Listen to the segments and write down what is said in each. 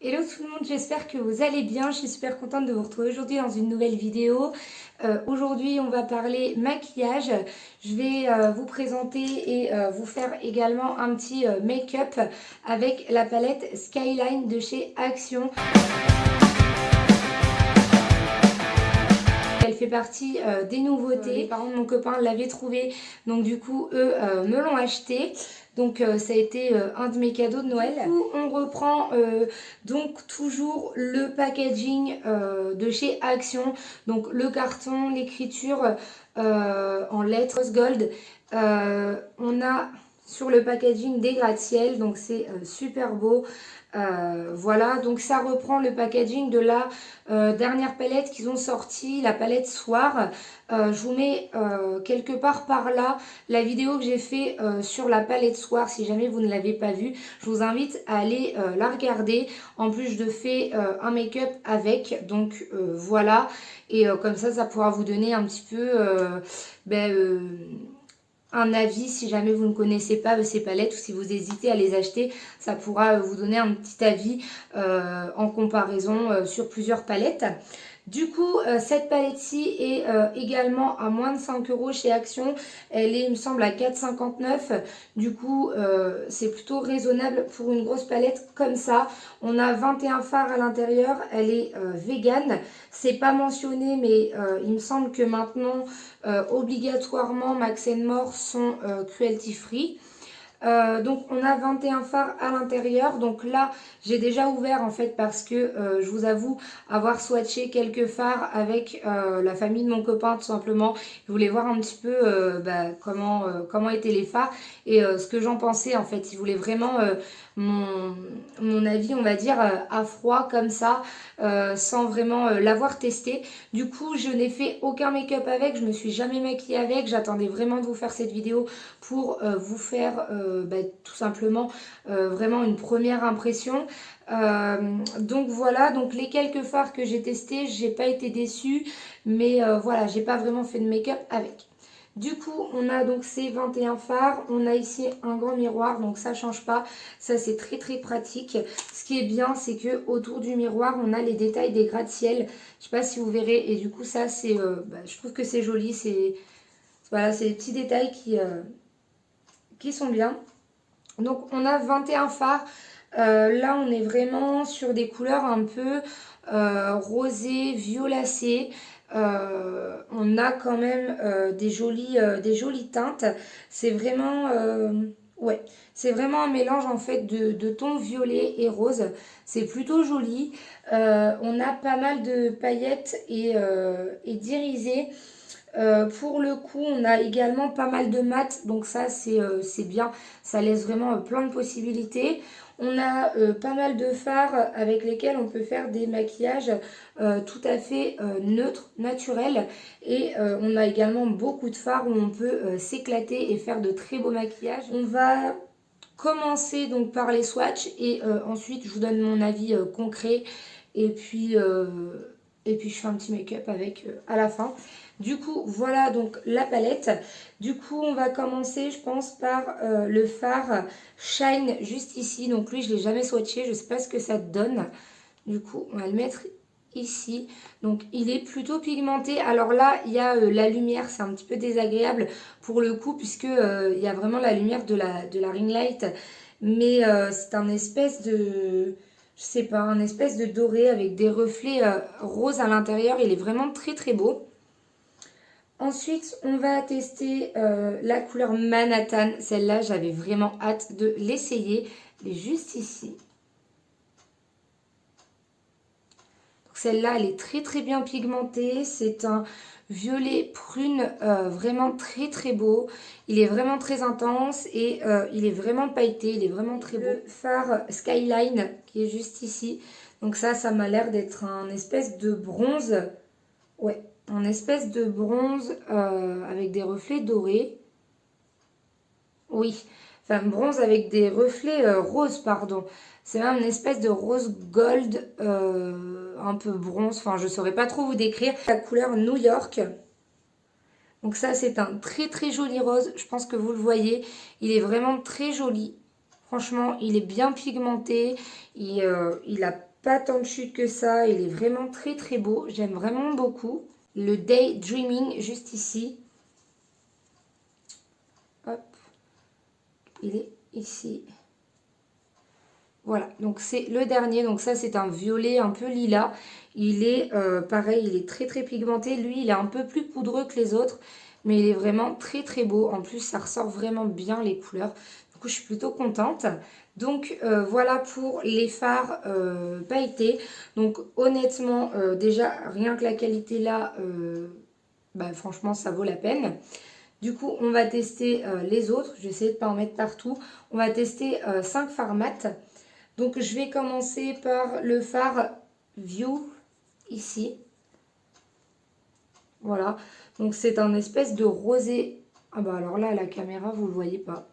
Hello tout le monde, j'espère que vous allez bien. Je suis super contente de vous retrouver aujourd'hui dans une nouvelle vidéo. Aujourd'hui, on va parler maquillage. Je vais vous présenter et vous faire également un petit make-up avec la palette Skyline de chez Action. Elle fait partie des nouveautés. Les parents de mon copain l'avaient trouvé, donc du coup, eux me l'ont acheté. Donc ça a été un de mes cadeaux de Noël. Du coup, on reprend donc toujours le packaging de chez Action. Donc le carton, l'écriture en lettres rose gold. On a sur le packaging des gratte-ciel, donc c'est super beau. Voilà, donc ça reprend le packaging de la dernière palette qu'ils ont sorti, la palette Soir. Je vous mets quelque part par là la vidéo que j'ai fait sur la palette Soir. Si jamais vous ne l'avez pas vue, je vous invite à aller la regarder. En plus, je fais un make-up avec, donc voilà. Et comme ça pourra vous donner un petit peu un avis si jamais vous ne connaissez pas ces palettes ou si vous hésitez à les acheter. Ça pourra vous donner un petit avis en comparaison sur plusieurs palettes. Du coup, cette palette-ci est également à moins de 5 € chez Action. Elle est, il me semble, à 4,59 €. Du coup, c'est plutôt raisonnable pour une grosse palette comme ça. On a 21 fards à l'intérieur. Elle est vegan. C'est pas mentionné, mais il me semble que maintenant, obligatoirement, Max More sont cruelty free. Donc on a 21 fards à l'intérieur. Donc là j'ai déjà ouvert en fait parce que je vous avoue avoir swatché quelques fards avec la famille de mon copain tout simplement. Je voulais voir un petit peu comment étaient les fards et ce que j'en pensais en fait. Il voulait vraiment mon avis, on va dire à froid comme ça, sans vraiment l'avoir testé. Du coup je n'ai fait aucun make-up avec, je me suis jamais maquillée avec. J'attendais vraiment de vous faire cette vidéo pour vous faire tout simplement vraiment une première impression. Donc voilà, donc les quelques fards que j'ai testés, j'ai pas été déçue, mais voilà, j'ai pas vraiment fait de make-up avec. Du coup, on a donc ces 21 fards, on a ici un grand miroir, donc ça change pas, ça c'est très très pratique. Ce qui est bien, c'est que autour du miroir, on a les détails des gratte-ciel. Je sais pas si vous verrez, et du coup ça c'est, je trouve que c'est joli, c'est voilà, c'est des petits détails qui sont bien. Donc on a 21 fards. Là on est vraiment sur des couleurs un peu rosées, violacées. On a quand même des jolies teintes. C'est vraiment ouais, c'est vraiment un mélange en fait de tons violet et rose. C'est plutôt joli. On a pas mal de paillettes et d'irisés. Pour le coup, on a également pas mal de mat, donc ça c'est bien, ça laisse vraiment plein de possibilités. On a pas mal de fards avec lesquels on peut faire des maquillages tout à fait neutres, naturels. Et on a également beaucoup de fards où on peut s'éclater et faire de très beaux maquillages. On va commencer donc par les swatchs et ensuite je vous donne mon avis concret et puis je fais un petit make-up avec à la fin. Du coup, voilà donc la palette. Du coup, on va commencer, je pense, par le fard Shine juste ici. Donc lui, je ne l'ai jamais swatché, je ne sais pas ce que ça donne. Du coup, on va le mettre ici. Donc il est plutôt pigmenté. Alors là, il y a la lumière, c'est un petit peu désagréable pour le coup, puisque il y a vraiment la lumière de la ring light. Mais c'est un espèce de... Je sais pas, un espèce de doré avec des reflets roses à l'intérieur. Il est vraiment très très beau. Ensuite, on va tester la couleur Manhattan. Celle-là, j'avais vraiment hâte de l'essayer. Elle est juste ici. Celle-là, elle est très très bien pigmentée. C'est un violet prune vraiment très très beau. Il est vraiment très intense et il est vraiment pailleté. Il est vraiment très beau. Le fard Skyline qui est juste ici. Donc ça m'a l'air d'être un espèce de bronze. Ouais, un espèce de bronze avec des reflets dorés. Oui, enfin bronze avec des reflets roses, pardon. C'est même une espèce de rose gold, un peu bronze. Enfin, je ne saurais pas trop vous décrire. La couleur New York. Donc ça, c'est un très très joli rose. Je pense que vous le voyez. Il est vraiment très joli. Franchement, il est bien pigmenté. Il a pas tant de chute que ça. Il est vraiment très très beau. J'aime vraiment beaucoup. Le Daydreaming, juste ici. Hop. Il est ici. Voilà, donc c'est le dernier. Donc ça, c'est un violet un peu lilas. Il est pareil, il est très très pigmenté. Lui, il est un peu plus poudreux que les autres. Mais il est vraiment très très beau. En plus, ça ressort vraiment bien les couleurs. Du coup, je suis plutôt contente. Donc voilà pour les fards pailletés. Donc honnêtement, déjà, rien que la qualité là, bah, franchement, ça vaut la peine. Du coup, on va tester les autres. Je vais essayer de ne pas en mettre partout. On va tester 5 fards mat. Donc, je vais commencer par le fard View, ici. Voilà. Donc, c'est un espèce de rosé. Ah bah alors là, à la caméra, vous ne le voyez pas.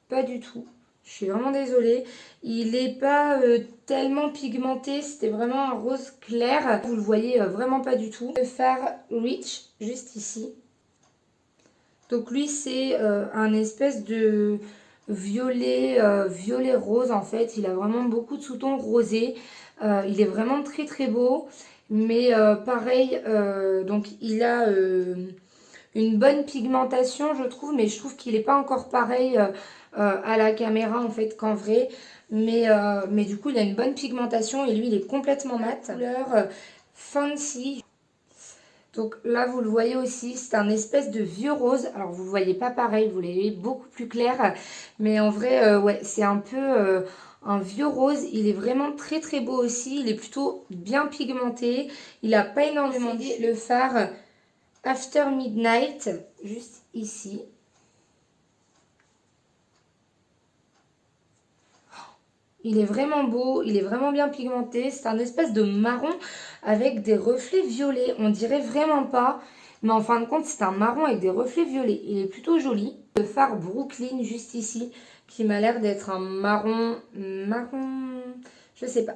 Pas du tout. Je suis vraiment désolée. Il n'est pas tellement pigmenté. C'était vraiment un rose clair. Vous le voyez vraiment pas du tout. Le fard Rich, juste ici. Donc lui, c'est un espèce de violet, violet rose en fait. Il a vraiment beaucoup de sous-tons rosés. Il est vraiment très très beau. Mais pareil, donc il a une bonne pigmentation je trouve. Mais je trouve qu'il n'est pas encore pareil à la caméra en fait qu'en vrai. Mais du coup, il a une bonne pigmentation et lui, il est complètement mat. Couleur Fancy. Donc là, vous le voyez aussi, c'est un espèce de vieux rose. Alors, vous ne le voyez pas pareil, vous l'avez beaucoup plus clair. Mais en vrai, ouais, c'est un peu un vieux rose. Il est vraiment très très beau aussi. Il est plutôt bien pigmenté. Il n'a pas énormément de... Le fard After Midnight, juste ici. Il est vraiment beau, il est vraiment bien pigmenté. C'est un espèce de marron avec des reflets violets. On dirait vraiment pas, mais en fin de compte, c'est un marron avec des reflets violets. Il est plutôt joli. Le fard Brooklyn, juste ici, qui m'a l'air d'être un marron... Je sais pas.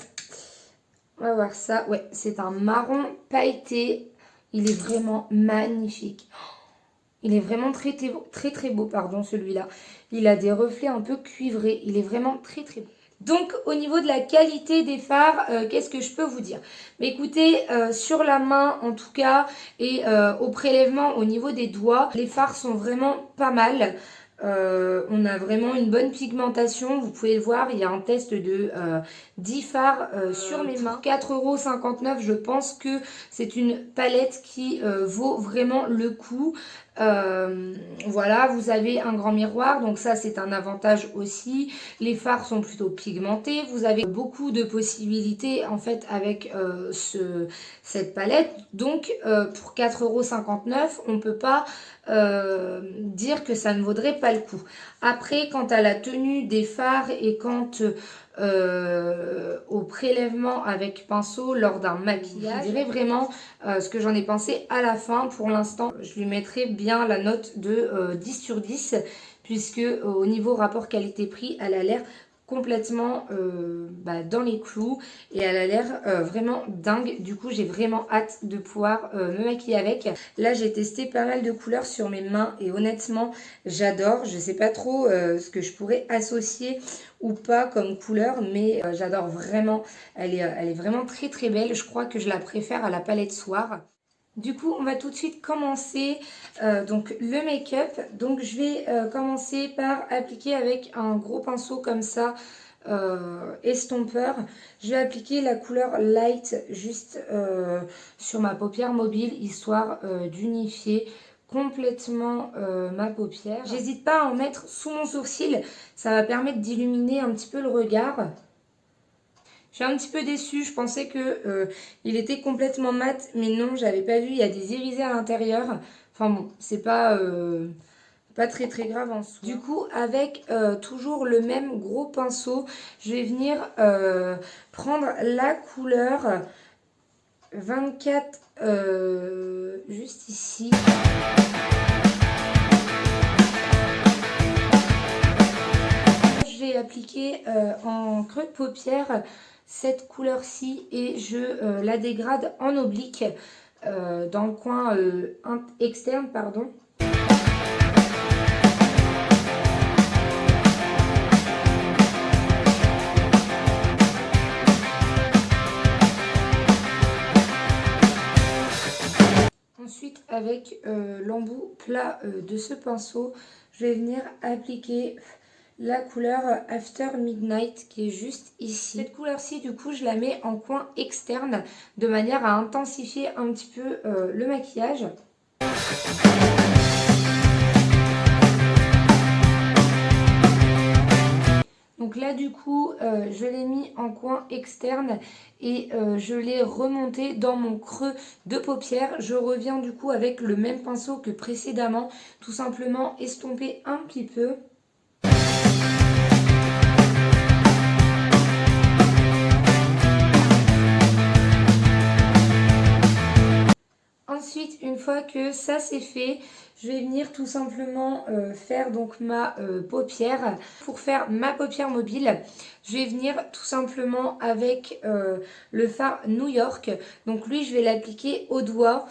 On va voir ça. Ouais, c'est un marron pailleté. Il est vraiment magnifique. Il est vraiment très très, très beau, pardon, celui-là. Il a des reflets un peu cuivrés. Il est vraiment très très beau. Donc au niveau de la qualité des fards, qu'est-ce que je peux vous dire? Mais écoutez, sur la main en tout cas et au prélèvement au niveau des doigts, les fards sont vraiment pas mal. On a vraiment une bonne pigmentation, vous pouvez le voir, il y a un test de 10 fards sur mes mains. 4,59 €, je pense que c'est une palette qui vaut vraiment le coup. Voilà, vous avez un grand miroir, donc ça c'est un avantage aussi. Les fards sont plutôt pigmentés, vous avez beaucoup de possibilités en fait avec cette palette. Donc pour 4,59 €, on ne peut pas dire que ça ne vaudrait pas le coup. Après, quant à la tenue des fards et quant au prélèvement avec pinceau lors d'un maquillage, je dirais vraiment ce que j'en ai pensé à la fin. Pour l'instant, je lui mettrai bien la note de 10 sur 10 puisque au niveau rapport qualité-prix, elle a l'air complètement dans les clous et elle a l'air vraiment dingue. Du coup, j'ai vraiment hâte de pouvoir me maquiller avec. Là, j'ai testé pas mal de couleurs sur mes mains et honnêtement, j'adore. Je sais pas trop ce que je pourrais associer ou pas comme couleur, mais j'adore vraiment. Elle est vraiment très très belle. Je crois que je la préfère à la palette soir. Du coup, on va tout de suite commencer donc le make-up. Donc, je vais commencer par appliquer avec un gros pinceau comme ça, estompeur. Je vais appliquer la couleur light juste sur ma paupière mobile, histoire d'unifier complètement ma paupière. J'hésite pas à en mettre sous mon sourcil, ça va permettre d'illuminer un petit peu le regard. Je suis un petit peu déçue, je pensais que il était complètement mat, mais non, j'avais pas vu, il y a des irisés à l'intérieur. Enfin bon, c'est pas très très grave en soi. Du coup, avec toujours le même gros pinceau, je vais venir prendre la couleur 24 juste ici. Je vais appliquer en creux de paupière cette couleur-ci et je la dégrade en oblique dans le coin externe, pardon. Ensuite, avec l'embout plat de ce pinceau, je vais venir appliquer la couleur After Midnight qui est juste ici. Cette couleur-ci, du coup, je la mets en coin externe de manière à intensifier un petit peu le maquillage. Donc là du coup je l'ai mis en coin externe et je l'ai remonté dans mon creux de paupière. Je reviens du coup avec le même pinceau que précédemment, tout simplement estomper un petit peu. Ensuite, une fois que ça c'est fait, je vais venir tout simplement faire donc ma paupière. Pour faire ma paupière mobile, je vais venir tout simplement avec le fard New York. Donc lui, je vais l'appliquer au doigt.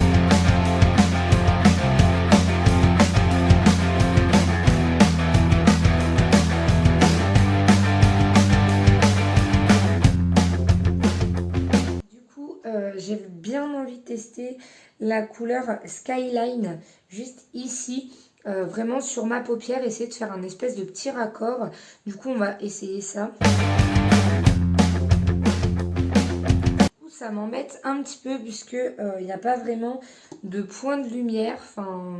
J'ai bien envie de tester la couleur Skyline juste ici, vraiment sur ma paupière, essayer de faire un espèce de petit raccord. Du coup on va essayer ça. Ça m'embête un petit peu puisque il n'y a pas vraiment de point de lumière, enfin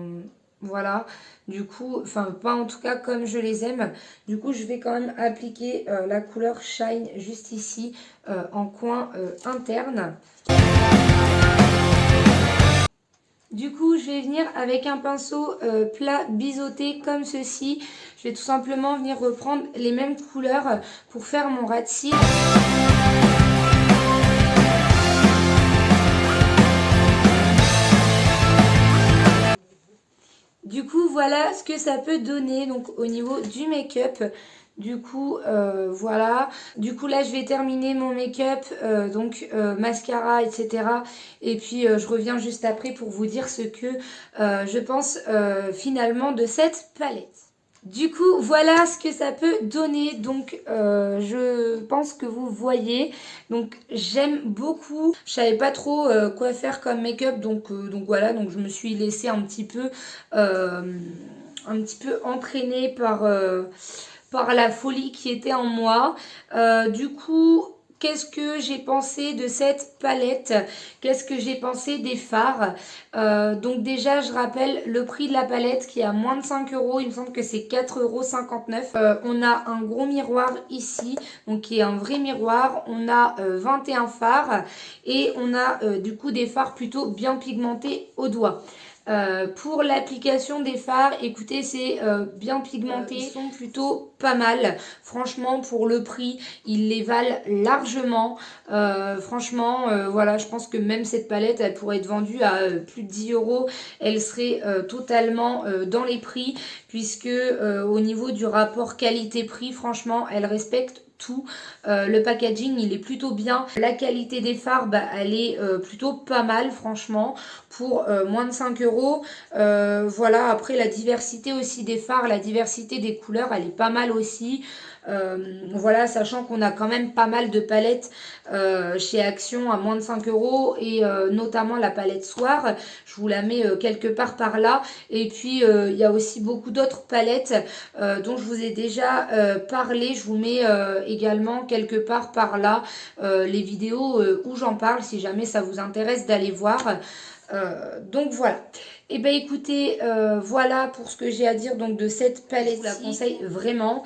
voilà, du coup, enfin pas en tout cas comme je les aime. Du coup je vais quand même appliquer la couleur Shine juste ici en coin interne. Du coup, je vais venir avec un pinceau plat biseauté comme ceci. Je vais tout simplement venir reprendre les mêmes couleurs pour faire mon ras de cils. Du coup, voilà ce que ça peut donner donc au niveau du make-up. Du coup, voilà. Du coup, là, je vais terminer mon make-up, mascara, etc. Et puis, je reviens juste après pour vous dire ce que je pense finalement de cette palette. Du coup, voilà ce que ça peut donner. Donc, je pense que vous voyez. Donc, j'aime beaucoup. Je savais pas trop quoi faire comme make-up. Donc voilà. Donc, je me suis laissée un petit peu entraînée par la folie qui était en moi. Du coup, qu'est-ce que j'ai pensé de cette palette? Qu'est-ce que j'ai pensé des fards? Donc déjà, je rappelle le prix de la palette qui est à moins de 5 €. Il me semble que c'est 4,59 €. On a un gros miroir ici, donc qui est un vrai miroir. On a 21 fards et on a du coup des fards plutôt bien pigmentés au doigt. Pour l'application des fards, écoutez, c'est bien pigmenté, ils sont plutôt pas mal. Franchement, pour le prix, ils les valent largement. Franchement, voilà, je pense que même cette palette, elle pourrait être vendue à plus de 10 €. Elle serait totalement dans les prix, puisque au niveau du rapport qualité-prix, franchement, elle respecte tout. Le packaging il est plutôt bien. La qualité des fards elle est plutôt pas mal franchement pour moins de 5 €. Voilà, après la diversité aussi des fards, la diversité des couleurs elle est pas mal aussi. Voilà, sachant qu'on a quand même pas mal de palettes chez Action à moins de 5 € et notamment la palette Soir, je vous la mets quelque part par là. Et puis il y a aussi beaucoup d'autres palettes dont je vous ai déjà parlé. Je vous mets également quelque part par là les vidéos où j'en parle si jamais ça vous intéresse d'aller voir. Donc voilà. Et ben écoutez, voilà pour ce que j'ai à dire donc de cette palette. Je vous la conseille vraiment.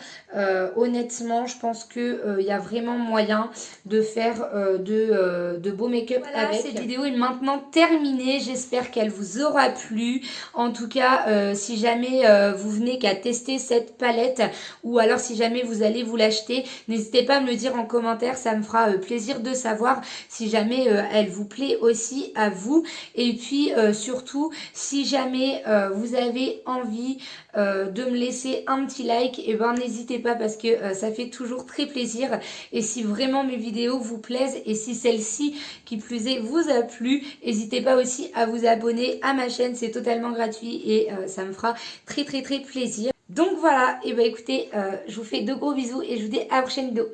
Honnêtement, je pense que il y a vraiment moyen de faire de beaux make-up voilà, avec. Cette vidéo est maintenant terminée. J'espère qu'elle vous aura plu. En tout cas, si jamais vous venez qu'à tester cette palette ou alors si jamais vous allez vous l'acheter, n'hésitez pas à me le dire en commentaire. Ça me fera plaisir de savoir si jamais elle vous plaît aussi à vous. Et puis surtout, si jamais vous avez envie de me laisser un petit like, et ben n'hésitez pas parce que ça fait toujours très plaisir. Et si vraiment mes vidéos vous plaisent et si celle-ci qui plus est vous a plu, n'hésitez pas aussi à vous abonner à ma chaîne, c'est totalement gratuit et ça me fera très plaisir. Donc voilà, et ben écoutez, je vous fais de gros bisous et je vous dis à la prochaine vidéo.